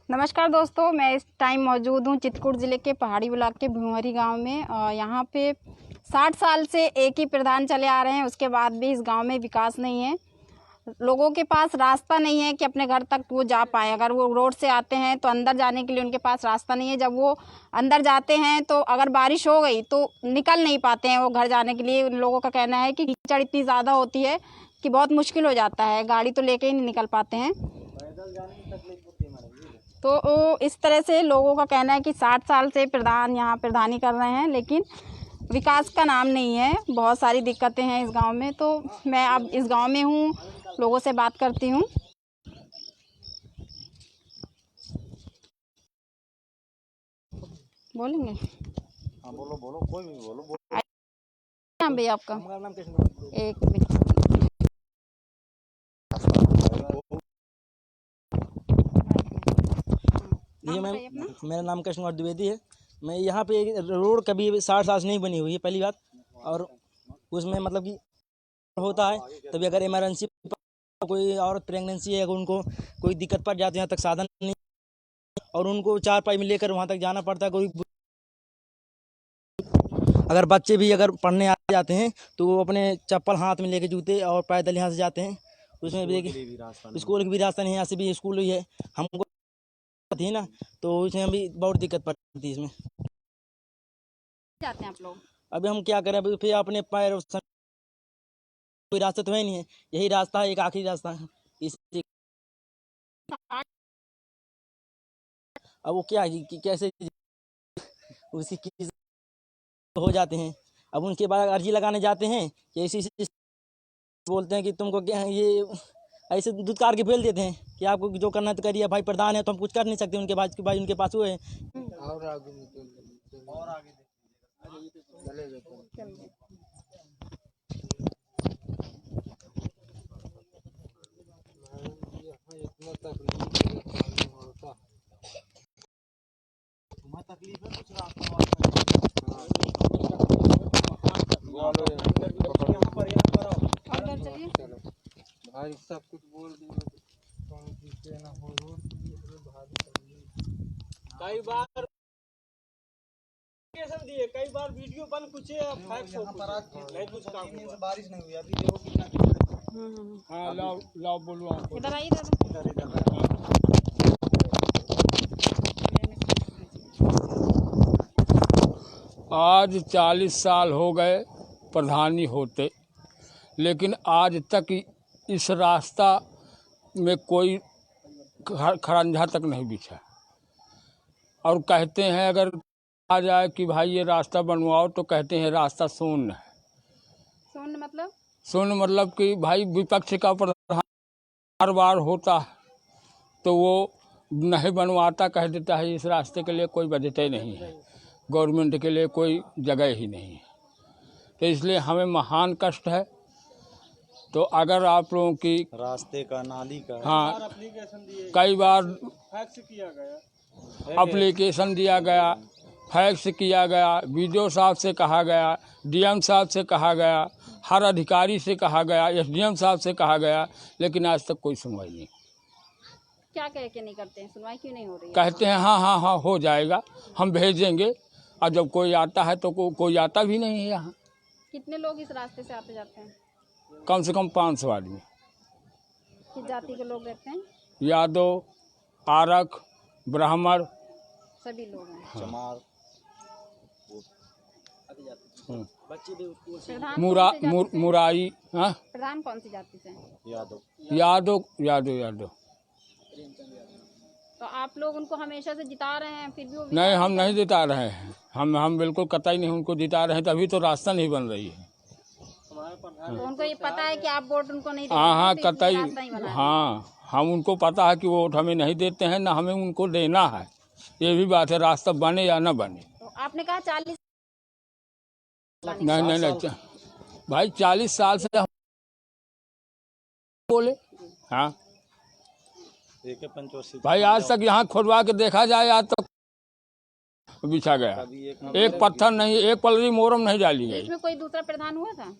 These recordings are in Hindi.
नमस्कार दोस्तों, मैं इस टाइम मौजूद हूँ चित्रकूट ज़िले के पहाड़ी ब्लॉक के भुंवरी गांव में। यहाँ पे 60 साल से एक ही प्रधान चले आ रहे हैं। उसके बाद भी इस गांव में विकास नहीं है। लोगों के पास रास्ता नहीं है कि अपने घर तक वो जा पाए। अगर वो रोड से आते हैं तो अंदर जाने के लिए उनके पास रास्ता नहीं है। जब वो अंदर जाते हैं तो अगर बारिश हो गई तो निकल नहीं पाते हैं वो घर जाने के लिए। उन लोगों का कहना है कि कीचड़ इतनी ज़्यादा होती है कि बहुत मुश्किल हो जाता है, गाड़ी तो लेके ही नहीं निकल पाते हैं। तो इस तरह से लोगों का कहना है कि 60 साल से प्रधान यहाँ प्रधानी कर रहे हैं, लेकिन विकास का नाम नहीं है। बहुत सारी दिक्कतें हैं इस गांव में। तो मैं अब इस गांव में हूँ, लोगों से बात करती हूँ। बोलेंगे? हाँ बोलो बोलो, कोई भी बोलो। नाम भैया आपका? हमारा नाम कृष्ण। एक मिनट। ये मेरा नाम कृष्ण कुमार द्विवेदी है। मैं यहाँ पे रोड कभी 60 साल से नहीं बनी हुई है, पहली बात। और उसमें मतलब कि होता है तभी अगर इमरजेंसी कोई औरत प्रेगनेंसी है, अगर उनको कोई दिक्कत पड़ जाती है, यहाँ तक साधन नहीं और उनको 4 पाई में लेकर वहाँ तक जाना पड़ता है। कोई अगर बच्चे भी अगर पढ़ने आ जाते हैं तो वो अपने चप्पल हाथ में लेके जूते और पैदल यहाँ से जाते हैं। उसमें भी स्कूल की भी रास्ता नहीं है, यहाँ से भी स्कूल ही है हमको थी ना, तो उसमें भी बहुत दिक्कत पड़ती है। इसमें जाते हैं आप लोग? अभी हम क्या करें, अभी फिर अपने पैर कोई रास्ता तो है नहीं है, यही रास्ता है, एक आखिरी रास्ता है। इसी अब वो क्या है कि कैसे उसी की हो जाते हैं। अब उनके बाद अर्जी लगाने जाते हैं कि ऐसी बोलते हैं कि तुमको क्या ये ऐसे दुदकार के फेल देते हैं कि आपको जो करना है तो करिए, भाई प्रधान है तो हम कुछ कर नहीं सकते उनके बाद कि भाई उनके पास वो है। और आगे तकलीफ है कुछ रास्ता भाई सब कुछ बोल दिए। कई बार दिए, कई बार वीडियो बन कुछ नहीं, कुछ काम से बारिश नहीं हुई। अभी देखो कितना। हाँ लाओ लाओ बोलो, इधर आइए दादा। आज 40 साल हो गए प्रधानी होते, लेकिन आज तक इस रास्ता में कोई खरंजा तक नहीं बिछा। और कहते हैं अगर आ जाए कि भाई ये रास्ता बनवाओ तो कहते हैं रास्ता शून्य है। शून्य मतलब? शून्य मतलब कि भाई विपक्ष का प्रधान हर बार होता है तो वो नहीं बनवाता, कह देता है इस रास्ते के लिए कोई बजट ही नहीं है, गवर्नमेंट के लिए कोई जगह ही नहीं है। तो इसलिए हमें महान कष्ट है। तो अगर आप लोगों की रास्ते का, नाली का, हाँ कई बार एप्लीकेशन दिया गया, फैक्स किया गया, वीडियो साहब से कहा गया, डीएम साहब से कहा गया, हर अधिकारी से कहा गया, एसडीएम साहब से कहा गया, लेकिन आज तक कोई सुनवाई नहीं। क्या कह के नहीं करते हैं? सुनवाई क्यों नहीं हो रही है? कहते हैं हाँ हाँ हाँ हो जाएगा, हम भेजेंगे, और जब कोई आता है तो कोई आता भी नहीं है यहाँ। कितने लोग इस रास्ते से आते जाते हैं? कम से कम 500 आदमी। किस जाति के लोग रहते हैं? यादव, आरक, ब्राह्मण, सभी लोग हैं। हाँ। बच्चे भी मुरारी। हाँ, प्रधान कौन सी जाति से हैं? यादव यादव यादव। तो आप लोग उनको हमेशा से जिता रहे हैं, फिर भी वो नहीं, हम नहीं जिता रहे हैं। हम बिल्कुल कतई नहीं उनको जिता रहे हैं, तभी तो रास्ता नहीं बन रही है। तो उनको ये पता है कि आप वोट उनको नहीं देते? हाँ तो कतई, हाँ हम उनको पता है कि वोट हमें नहीं देते हैं, ना हमें उनको देना है। ये भी बात है, रास्ता बने या ना बने। तो आपने कहा 40 नहीं भाई 40 साल से हम बोले। हाँ भाई आज तक यहाँ खुदवा के देखा जाए, आज तक बिछा गया, एक पत्थर नहीं, एक पलरी मोरम नहीं डाली गई। इसमें कोई दूसरा प्रधान हुआ था?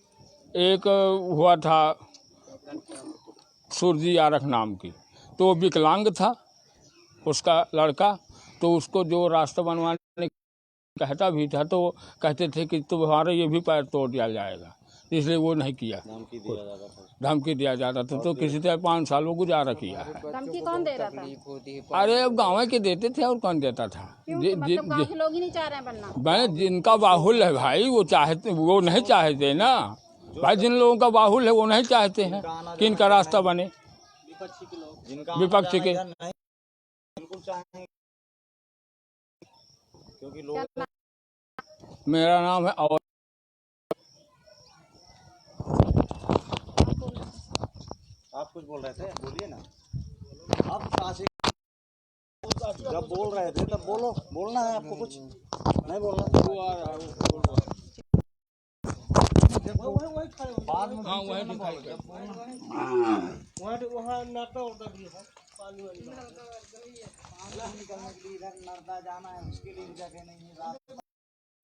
एक हुआ था सूरजी आरख नाम की, तो वो विकलांग था, उसका लड़का, तो उसको जो रास्ता बनवाने कहता भी था तो कहते थे कि तुम्हारा ये भी पैर तोड़ दिया जाएगा, इसलिए वो नहीं किया। धमकी दिया जाता था तो किसी तरह 5 साल वो गुजारा किया है। धमकी कौन दे रहा था? अरे अब गाँव के देते थे और कौन देता था? मतलब गाँव के लोग ही नहीं चाह रहे हैं बनना? भाई जिनका बाहुल है भाई वो चाहते, वो नहीं चाहते ना भाई। जिन लोगों का बाहुल है वो नहीं चाहते हैं कि इनका रास्ता बने। विपक्ष के मेरा नाम है और आप कुछ बोल रहे थे, बोलिए ना। आप कहाँ से जब बोल रहे थे तब बोलो, बोलना है आपको, कुछ नहीं बोलना।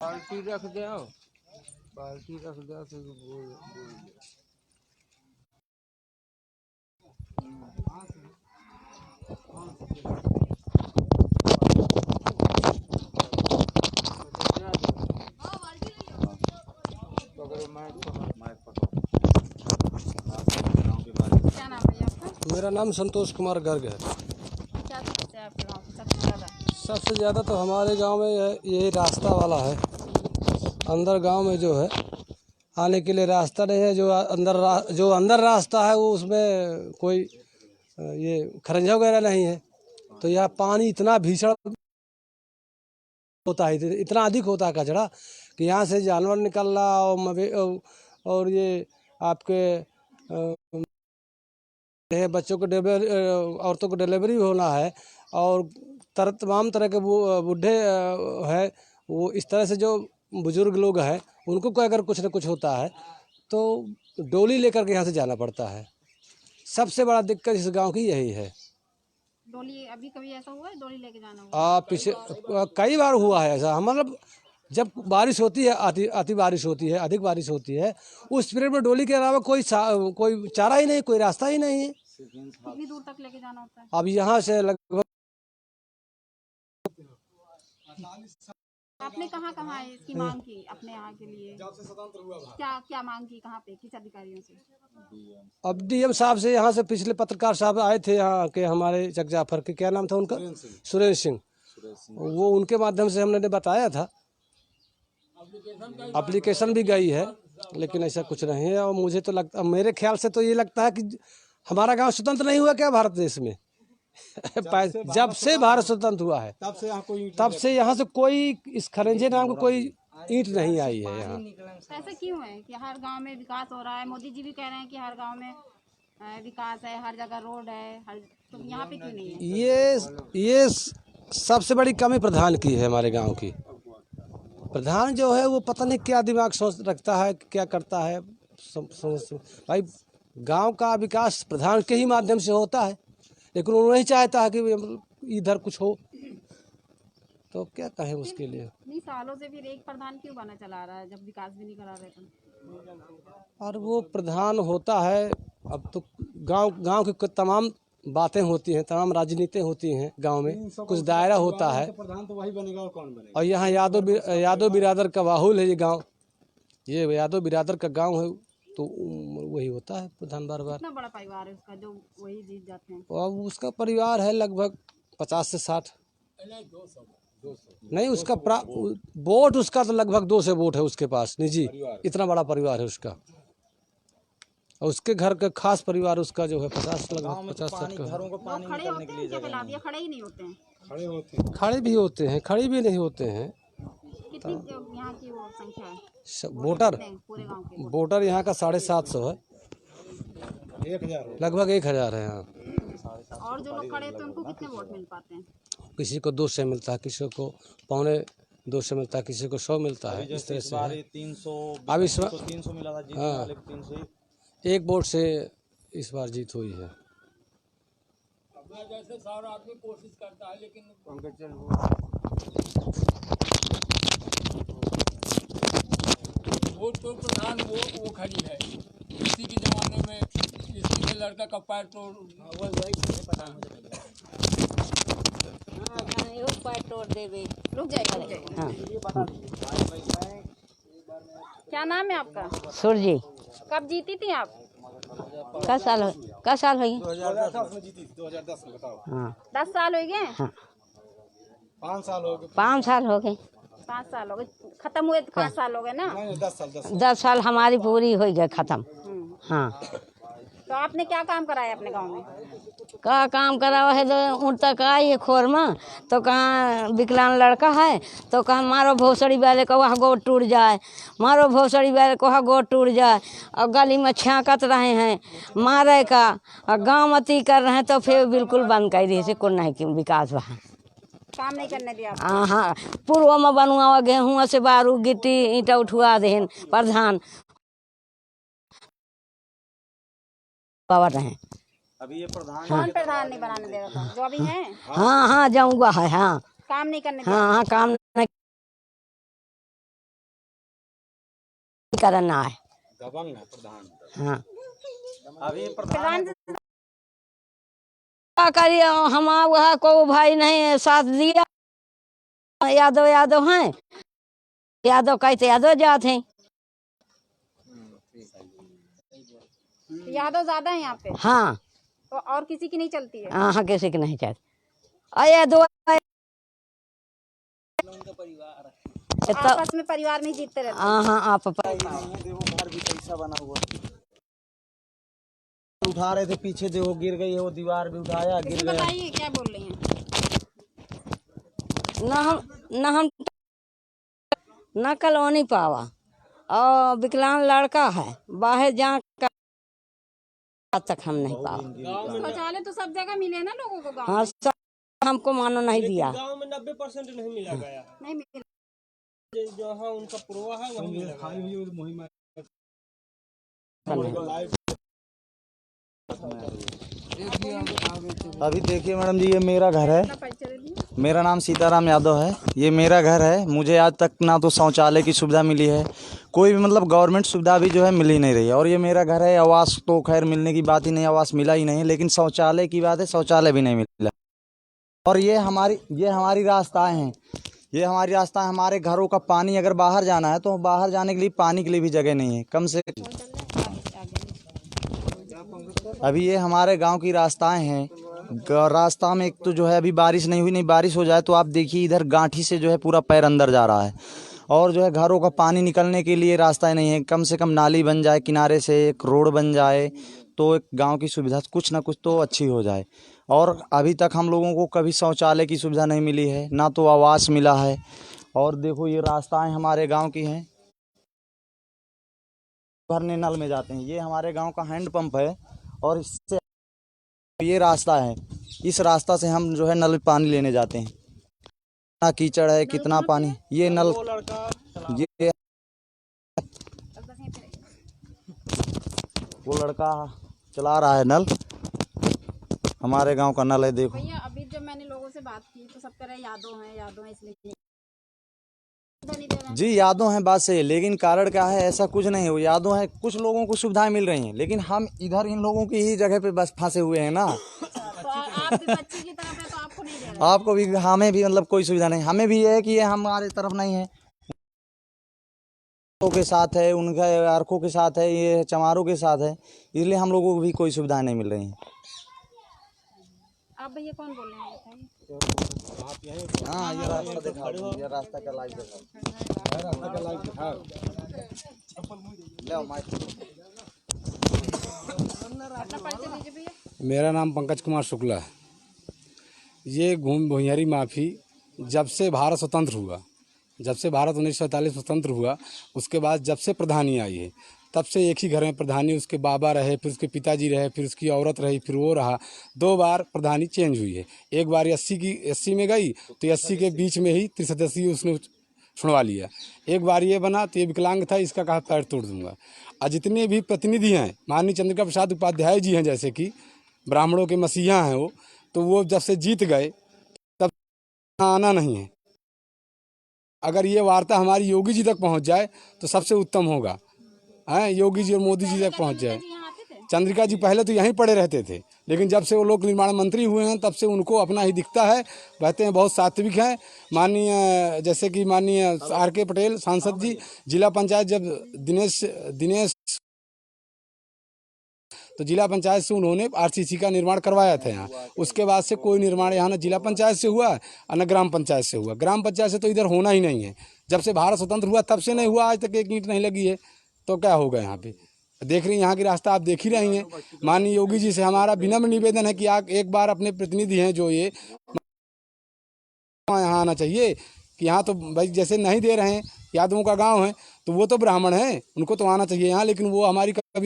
बाल्टी रख दो, बाल्टी रख दो तो बोल। क्या नाम है आपका? मेरा नाम संतोष कुमार गर्ग है। क्या समस्या है आपके गाँव की सबसे ज़्यादा? सबसे ज़्यादा तो हमारे गांव में यही रास्ता वाला है। अंदर गांव में जो है आने के लिए रास्ता नहीं है। जो अंदर रास्ता है वो उसमें कोई ये खरंजा वगैरह नहीं है। तो यह पानी इतना भीषण होता है, इतना अधिक होता है कचरा कि यहाँ से जानवर निकल रहा और ये आपके बच्चों को औरतों को डिलीवरी होना है और तमाम तरह के बूढ़े है। वो इस तरह से जो बुजुर्ग लोग हैं उनको कोई अगर कुछ न कुछ होता है तो डोली लेकर के यहाँ से जाना पड़ता है। सबसे बड़ा दिक्कत इस गांव की यही है। डोली अभी कभी ऐसा हुआ है डोली लेके जाना हुआ? पीछे कई बार हुआ है ऐसा। मतलब जब बारिश होती है, अति बारिश होती है, अधिक बारिश होती है, उस पीरियड में डोली के अलावा कोई चारा ही नहीं, कोई रास्ता ही नहीं है। कितनी दूर तक लेके जाना होता है? अब यहाँ से लगभग आपने कहाँ इसकी मांग की अपने यहाँ के लिए? क्या मांग की, कहाँ पे, किस अधिकारियों से? अब डीएम साहब से, यहाँ से पिछले पत्रकार साहब आए थे यहाँ के हमारे चक जाफर के, क्या नाम था उनका, सुरेश सिंह। वो उनके माध्यम से हमने बताया था। एप्लीकेशन भी गई है लेकिन ऐसा कुछ नहीं है। और मुझे तो लगता, मेरे ख्याल से तो ये लगता है कि हमारा गांव स्वतंत्र नहीं हुआ क्या भारत देश में? जब से भारत स्वतंत्र हुआ है तब से यहाँ से कोई इस खरंजे नाम को कोई ईंट नहीं आई है यहाँ। ऐसा क्यों है कि हर गांव में विकास हो रहा है? मोदी जी भी कह रहे हैं कि हर गांव में विकास है, हर जगह रोड है, तो यहाँ पे क्यों नहीं है? ये सबसे बड़ी कमी प्रधान की है हमारे गांव की। प्रधान जो है वो पता नहीं क्या दिमाग सोच रखता है, क्या करता है। भाई गांव का विकास प्रधान के ही माध्यम से होता है, लेकिन वो नहीं चाहता है कि इधर कुछ हो। तो क्या कहें उसके लिए। इतनी सालों से फिर एक प्रधान क्यों बना चला रहा है जब विकास भी नहीं करा रहे तो? और वो प्रधान होता है, अब तो गांव की तमाम बातें होती हैं, तमाम राजनीति होती हैं गांव में, कुछ दायरा होता है। प्रधान तो वही बनेगा और कौन बनेगा? और यहाँ यादव बिरादर का बाहुल है ये गांव, ये यादव बिरादर का गांव है, तो वही होता है प्रधान बार बार। कितना बड़ा परिवार है उसका जो वही जीत जाते हैं? और उसका परिवार है लगभग 50 से 60। नहीं, उसका वोट उसका तो लगभग 200 वोट है उसके पास निजी। इतना बड़ा परिवार है उसका। और उसके घर का खास परिवार उसका जो है 50 लगभग 50 तक का। घरों को पानी खड़े होते हैं क्या खिला दिया? खड़े ही नहीं होते हैं? खड़े भी होते हैं, खड़े भी नहीं होते हैं। कितनी यहाँ की वो संख्या है वोटर? पूरे गांव के? वोटर यहाँ का 750 है, 1000 लगभग 1000 है यहाँ। और जो लोग खड़े होते हैं उनको कितने वोट मिल पाते हैं? किसी को 200 मिलता है, किसी को 2.25 मिलता है, किसी को 100 मिलता है। इस तरह से है। 300 अब इस बार 300 मिला था जीतने हाँ। वाले को 300 ही। एक वोट से इस बार जीत हुई है। जैसे सारा आदमी कोशिश करता है लेकिन वो तो प्रधान वो खड़ी है। इसी के जमाने में इसी के लड़का का पैर तो रुक जाइए। हाँ। क्या नाम है आपका? सूरजी। कब जीती थी आप? का साल हो गई? 2010 में बताओ। हाँ 10 साल हो गए? हाँ 5 साल हो गए। 5 साल हो गए। 5 साल हो गए, खत्म हुए तो 5 साल हो गए ना? नहीं 10 साल 10 साल हमारी पूरी हो गई खत्म। हाँ तो आपने क्या काम कराया अपने गांव में? का काम करा है तो ऊँट तक आई है खोर में, तो कहाँ विकलांग लड़का है तो कहाँ मारो भोसड़ी वाले को वहाँ गोड़ टूट जाए, मारो भोसड़ी वाले को वहाँ गोड़ टूट जाए, और गली में छाकत रहे हैं मारे का, और गाँव मती कर रहे हैं तो फिर बिल्कुल बंद कर दी से कुल नहीं कि विकास वहाँ। काम नहीं करने दिया आपको? हाँ पूर्व में बनवा गेहूँ से बारू गिट्टी ईंटा उठवा देन प्रधान बाबा रहे। अभी ये प्रधान कौन प्रधान नहीं बनाने दे रहा था? जो अभी है? हाँ जाऊँगा है। हाँ काम नहीं करने दिया? हाँ काम नहीं करना है। दबंग है प्रधान। हाँ अभी प्रधान क्या करिए, हम वहाँ को भाई नहीं साथ दिया, यादव हैं, यादव कहते यादव जाते हैं। यादव ज्यादा है यहाँ पे? हाँ तो और किसी की नहीं चलती है? हाँ किसी की नहीं चाहते। अये दो आपस में परिवार में जीतते रहते? हाँ आप देखो घर भी कैसा बना हुआ, उठा रहे थे पीछे देखो गिर गई है, वो दीवार भी उठाया गिर गया। बताइए क्या बोल रही हैं? हम न कलोनी पावा, और विकलांग लड़का है बाहर जा तक हम नहीं पावा। शौचालय तो सब जगह मिले ना लोगों को गाँव? हाँ सब हमको मानो नहीं दिया। गांव में 90% नहीं मिला गया, नहीं मिले। जहाँ उनका पुरवा है वहीं मिला गया। अभी देखिए मैडम जी, ये मेरा घर है, मेरा नाम सीताराम यादव है, ये मेरा घर है। मुझे आज तक ना तो शौचालय की सुविधा मिली है, कोई भी मतलब गवर्नमेंट सुविधा भी जो है मिल ही नहीं रही है। और ये मेरा घर है, आवास तो खैर मिलने की बात ही नहीं, आवास मिला ही नहीं, लेकिन शौचालय की बात है, शौचालय भी नहीं मिला। और ये हमारी रास्ताएं हैं, ये हमारी रास्ता, हमारे घरों का पानी अगर बाहर जाना है तो बाहर जाने के लिए पानी के लिए भी जगह नहीं है कम से। अभी ये हमारे गांव की रास्ताएं हैं, रास्ता में एक तो जो है अभी बारिश नहीं हुई, नहीं बारिश हो जाए तो आप देखिए इधर गांठी से जो है पूरा पैर अंदर जा रहा है। और जो है घरों का पानी निकलने के लिए रास्ता नहीं है, कम से कम नाली बन जाए, किनारे से एक रोड बन जाए तो एक गांव की सुविधा कुछ ना कुछ तो अच्छी हो जाए। और अभी तक हम लोगों को कभी शौचालय की सुविधा नहीं मिली है, ना तो आवास मिला है। और देखो ये रास्ताएं हमारे गांव की हैं, भरने नल में जाते हैं, ये हमारे गांव का हैंड पंप है, और इससे ये रास्ता है, इस रास्ता से हम जो है नल पानी लेने जाते हैं। कितना कीचड़ है, कितना पानी, ये नल ये वो लड़का चला रहा है नल, हमारे गांव का नल है। देखो भैया अभी जब मैंने लोगों से बात की तो सब कह रहे यादव हैं इसलिए नहीं दे रहे हैं। जी यादों हैं बात सही है, लेकिन कारण क्या है, ऐसा कुछ नहीं है। यादों है, कुछ लोगों को सुविधाएं मिल रही हैं, लेकिन हम इधर इन लोगों की ही जगह पे बस फंसे हुए हैं ना। तो आप भी बच्चे की तरफ है तो आपको नहीं दे रहे? आपको भी, हमें भी मतलब कोई सुविधा नहीं, हमें भी ये है कि ये हमारे तरफ नहीं है, के साथ है, उनके अरखों के साथ है, ये चमारों के साथ है, इसलिए हम लोगों को भी कोई सुविधाएं नहीं मिल रही हैं। आप भैया कौन बोल रहे हैं बताइए? हाँ ये रास्ता दिखा दो, ये रास्ता का लाइव दिखाओ, रास्ता का लाइव दिखाओ, ले माइक। अपना परिचय दीजिए भैया। मेरा नाम पंकज कुमार शुक्ला है। ये भुइयारी माफी जब से भारत स्वतंत्र हुआ, जब से भारत 1947 स्वतंत्र हुआ, उसके बाद जब से प्रधानी आई है तब से एक ही घर में प्रधानी, उसके बाबा रहे, फिर उसके पिताजी रहे, फिर उसकी औरत रही, फिर वो रहा। 2 बार प्रधानी चेंज हुई है। एक बार 80 में गई तो 80 के बीच में ही 63 उसने छुड़वा लिया। एक बार ये बना तो ये विकलांग था, इसका कहा पैर तोड़ दूंगा। और जितने भी प्रतिनिधि हैं, माननीय चंद्रिका प्रसाद उपाध्याय जी हैं, जैसे कि ब्राह्मणों के मसीहा हैं वो जब से जीत गए तब आना नहीं है। अगर ये वार्ता हमारी योगी जी तक पहुंच जाए तो सबसे उत्तम होगा, हैं, योगी जी और मोदी जी तक पहुंच जाए। चंद्रिका जी पहले तो यहीं पड़े रहते थे, लेकिन जब से वो लोक निर्माण मंत्री हुए हैं तब से उनको अपना ही दिखता है। कहते हैं बहुत सात्विक हैं। माननीय जैसे कि माननीय RK पटेल सांसद जी, जिला पंचायत जब दिनेश तो जिला पंचायत से उन्होंने RCC का निर्माण करवाया था यहाँ। उसके बाद से कोई निर्माण यहाँ न जिला पंचायत से हुआ और न ग्राम पंचायत से हुआ। ग्राम पंचायत से तो इधर होना ही नहीं है। जब से भारत स्वतंत्र हुआ तब से नहीं हुआ, आज तक एक ईंट नहीं लगी है। तो क्या होगा यहाँ पे? देख रही यहाँ की रास्ता आप देख ही रही हैं। माननीय योगी जी से हमारा विनम्र निवेदन है कि आप एक बार अपने प्रतिनिधि हैं जो ये यहाँ आना चाहिए कि यहाँ तो भाई जैसे नहीं दे रहे हैं, यादवों का गाँव है तो वो तो ब्राह्मण हैं, उनको तो आना चाहिए यहाँ। लेकिन वो हमारी कभी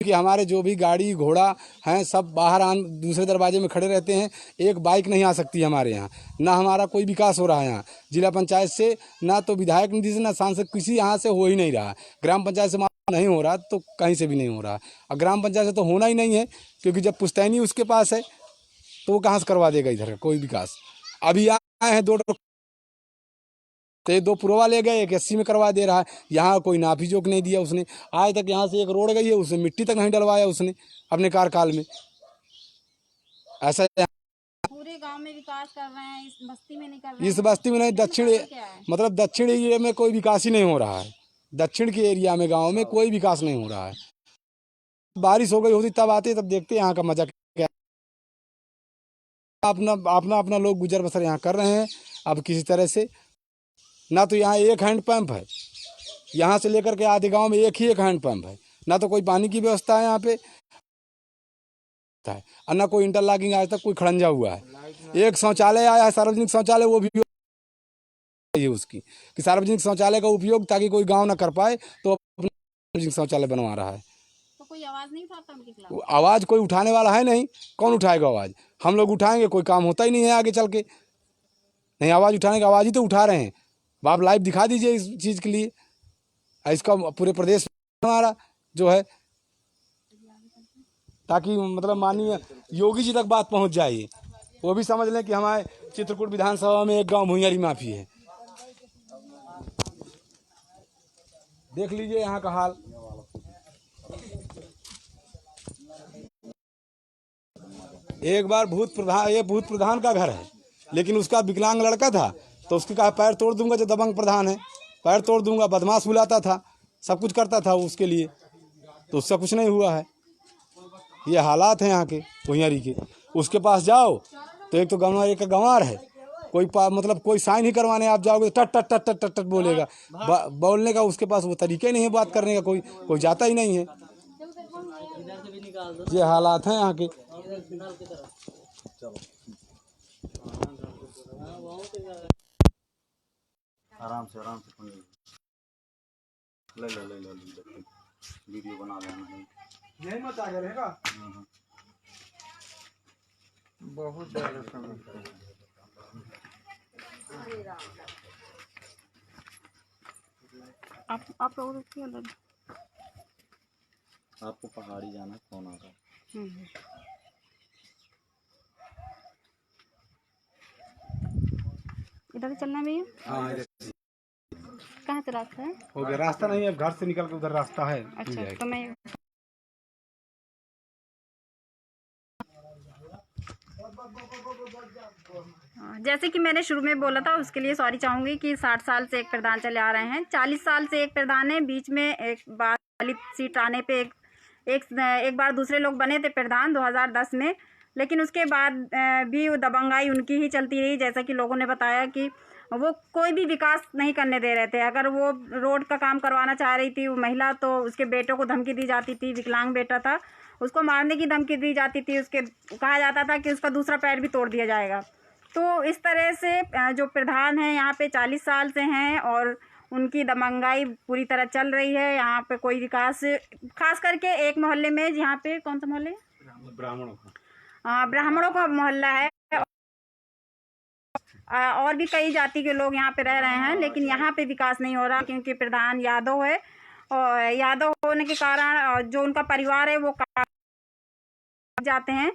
कि हमारे जो भी गाड़ी घोड़ा हैं सब बाहर दूसरे दरवाजे में खड़े रहते हैं। एक बाइक नहीं आ सकती हमारे यहाँ। ना हमारा कोई विकास हो रहा है यहाँ जिला पंचायत से, ना तो विधायक निधि से, ना सांसद, किसी यहाँ से हो ही नहीं रहा। ग्राम पंचायत से नहीं हो रहा तो कहीं से भी नहीं हो रहा। और ग्राम पंचायत से तो होना ही नहीं है, क्योंकि जब पुश्तैनी उसके पास है तो वो कहाँ से करवा देगा इधर का कोई विकास। अभी आए हैं दो पुरवा ले गए, 81 में करवा दे रहा है। यहाँ कोई नाफी जोक नहीं दिया उसने। आज तक यहाँ से एक रोड गई है, उसने मिट्टी तक नहीं डलवाया उसने अपने कार्यकाल में। ऐसा पूरे गांव में विकास कर रहे हैं, इस बस्ती में नहीं कर रहे हैं। इस बस्ती में नहीं, दक्षिण एरिया में कोई विकास ही नहीं हो रहा है। दक्षिण के एरिया में गाँव में कोई विकास नहीं हो रहा है। बारिश हो गई होती तब आते, तब देखते यहाँ का मजा क्या। अपना लोग गुजर बसर यहाँ कर रहे हैं। अब किसी तरह से ना तो यहाँ एक हैंडपंप है, यहाँ से लेकर के आधे गांव में एक हैंडपंप है। ना तो कोई पानी की व्यवस्था है यहाँ पे, और ना कोई इंटरलॉकिंग आज तक कोई खड़ंजा हुआ है। एक शौचालय आया है, सार्वजनिक शौचालय, वो भी है उसकी कि सार्वजनिक शौचालय का उपयोग ताकि कोई गांव ना कर पाए तो सार्वजनिक शौचालय बनवा रहा है। तो कोई आवाज नहीं उठाता उनके खिलाफ? आवाज कोई उठाने वाला है नहीं। कौन उठाएगा आवाज? हम लोग उठाएंगे, कोई काम होता ही नहीं है आगे चल के। नहीं, आवाज उठाने का आवाज ही तो उठा रहे हैं। आप लाइव दिखा दीजिए इस चीज़ के लिए। इसका पूरे प्रदेश में हमारा जो है, ताकि मतलब माननीय योगी जी तक बात पहुंच जाए, वो भी समझ लें कि हमारे चित्रकूट विधानसभा में एक गांव भुइयारी माफी है। देख लीजिए यहाँ का हाल। एक बार भूत प्रधान का घर है, लेकिन उसका विकलांग लड़का था तो उसके कहा पैर तोड़ दूंगा। जो दबंग प्रधान है, पैर तोड़ दूंगा। बदमाश बुलाता था, सब कुछ करता था उसके लिए, तो उससे कुछ नहीं हुआ है। ये हालात हैं यहाँ के भुइयारी के। उसके पास जाओ तो एक तो गंवार है, कोई साइन ही करवाने आप जाओगे तो टट टट टट टट टट बोलेगा। बोलने का उसके पास वो तरीके नहीं है बात करने का, कोई जाता ही नहीं है। ये हालात हैं यहाँ के। आराम से ले वीडियो बना लेना। यही मत आगे रहेगा। बहुत ज़्यादा समय आप लोग देखिए अलग। आपको पहाड़ी जाना है, कौन आ रहा है? इधर से चलना है भैया? हाँ, कहाँ से रास्ता है? हो गया रास्ता नहीं है, घर से निकल के उधर रास्ता है। अच्छा, तो मैं जैसे कि मैंने शुरू में बोला था, उसके लिए सॉरी चाहूँगी कि 60 साल से एक प्रधान चले आ रहे हैं। 40 साल से एक प्रधान है। बीच में एक बार वाली सीट आने पे एक बार दूसरे लोग बने थे प्रधान 2010 में, लेकिन उसके बाद भी वो दबंगाई उनकी ही चलती रही। जैसा कि लोगों ने बताया कि वो कोई भी विकास नहीं करने दे रहे थे। अगर वो रोड का काम करवाना चाह रही थी वो महिला, तो उसके बेटों को धमकी दी जाती थी। विकलांग बेटा था, उसको मारने की धमकी दी जाती थी। उसके कहा जाता था कि उसका दूसरा पैर भी तोड़ दिया जाएगा। तो इस तरह से जो प्रधान हैं यहाँ पे 40 साल से हैं और उनकी दबंगाई पूरी तरह चल रही है। यहाँ पे कोई विकास, खास करके एक मोहल्ले में, यहाँ पे कौन सा मोहल्ले? ब्राह्मणों का मोहल्ला है। और भी कई जाति के लोग यहाँ पे रह रहे हैं, लेकिन यहाँ पे विकास नहीं हो रहा क्योंकि प्रधान यादव है। और यादव होने के कारण जो उनका परिवार है वो जाते हैं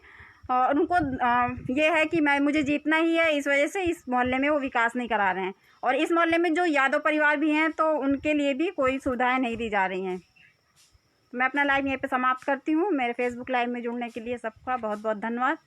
और उनको ये है कि मुझे जीतना ही है। इस वजह से इस मोहल्ले में वो विकास नहीं करा रहे हैं। और इस मोहल्ले में जो यादव परिवार भी हैं तो उनके लिए भी कोई सुविधाएं नहीं दी जा रही हैं। मैं अपना लाइव यहीं पे समाप्त करती हूँ। मेरे फेसबुक लाइव में जुड़ने के लिए सबका बहुत बहुत धन्यवाद।